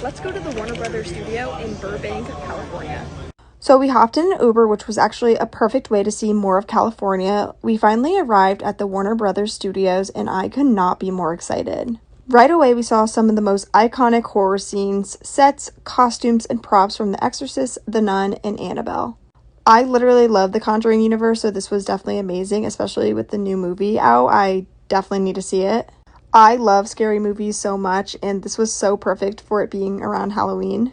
Let's go to the Warner Brothers studio in Burbank, California. So we hopped in an Uber, which was actually a perfect way to see more of California. We finally arrived at the Warner Brothers studios, and I could not be more excited. Right away, we saw some of the most iconic horror scenes, sets, costumes, and props from The Exorcist, The Nun, and Annabelle. I literally love the Conjuring universe, so this was definitely amazing, especially with the new movie out. I definitely need to see it. I love scary movies so much, and this was so perfect for it being around Halloween.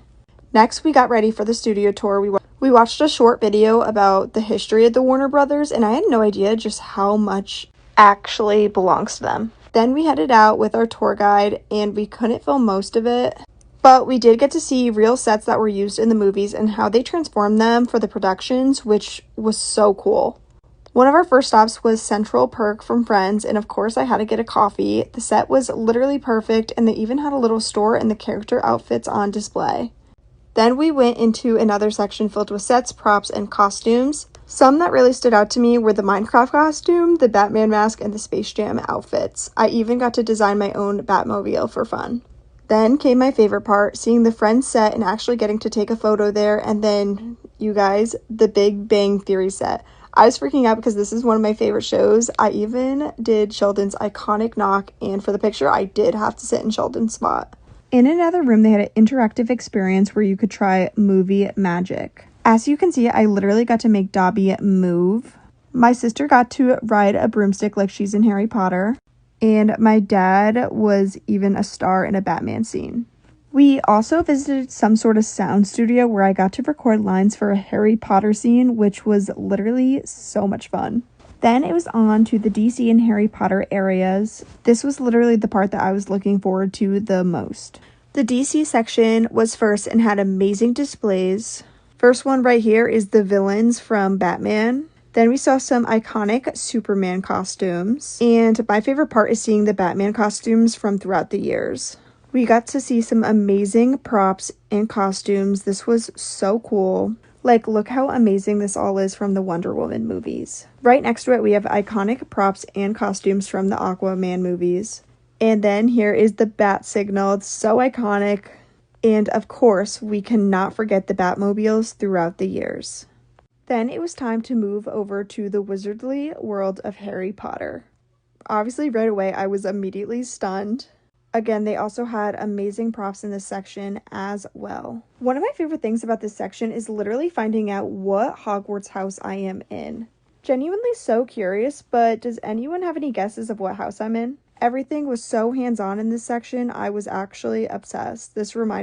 Next, we got ready for the studio tour. We watched a short video about the history of the Warner Brothers, and I had no idea just how much actually belongs to them. Then we headed out with our tour guide, and we couldn't film most of it, but we did get to see real sets that were used in the movies and how they transformed them for the productions, which was so cool. One of our first stops was Central Perk from Friends, and of course I had to get a coffee. The set was literally perfect, and they even had a little store and the character outfits on display. Then we went into another section filled with sets, props, and costumes. Some that really stood out to me were the Minecraft costume, the Batman mask, and the Space Jam outfits. I even got to design my own Batmobile for fun. Then came my favorite part, seeing the Friends set and actually getting to take a photo there, and then, you guys, the Big Bang Theory set. I was freaking out because this is one of my favorite shows. I even did Sheldon's iconic knock, and for the picture, I did have to sit in Sheldon's spot. In another room, they had an interactive experience where you could try movie magic. As you can see, I literally got to make Dobby move. My sister got to ride a broomstick like she's in Harry Potter. And my dad was even a star in a Batman scene. We also visited some sort of sound studio where I got to record lines for a Harry Potter scene, which was literally so much fun. Then it was on to the DC and Harry Potter areas. This was literally the part that I was looking forward to the most. The DC section was first and had amazing displays. First one right here is the villains from Batman. Then we saw some iconic Superman costumes. And my favorite part is seeing the Batman costumes from throughout the years. We got to see some amazing props and costumes. This was so cool. Like, look how amazing this all is from the Wonder Woman movies. Right next to it, we have iconic props and costumes from the Aquaman movies. And then here is the bat signal. It's so iconic. And of course, we cannot forget the Batmobiles throughout the years. Then it was time to move over to the wizardly world of Harry Potter. Obviously, right away, I was immediately stunned. Again, they also had amazing props in this section as well. One of my favorite things about this section is literally finding out what Hogwarts house I am in. Genuinely so curious, but does anyone have any guesses of what house I'm in? Everything was so hands-on in this section, I was actually obsessed. This reminded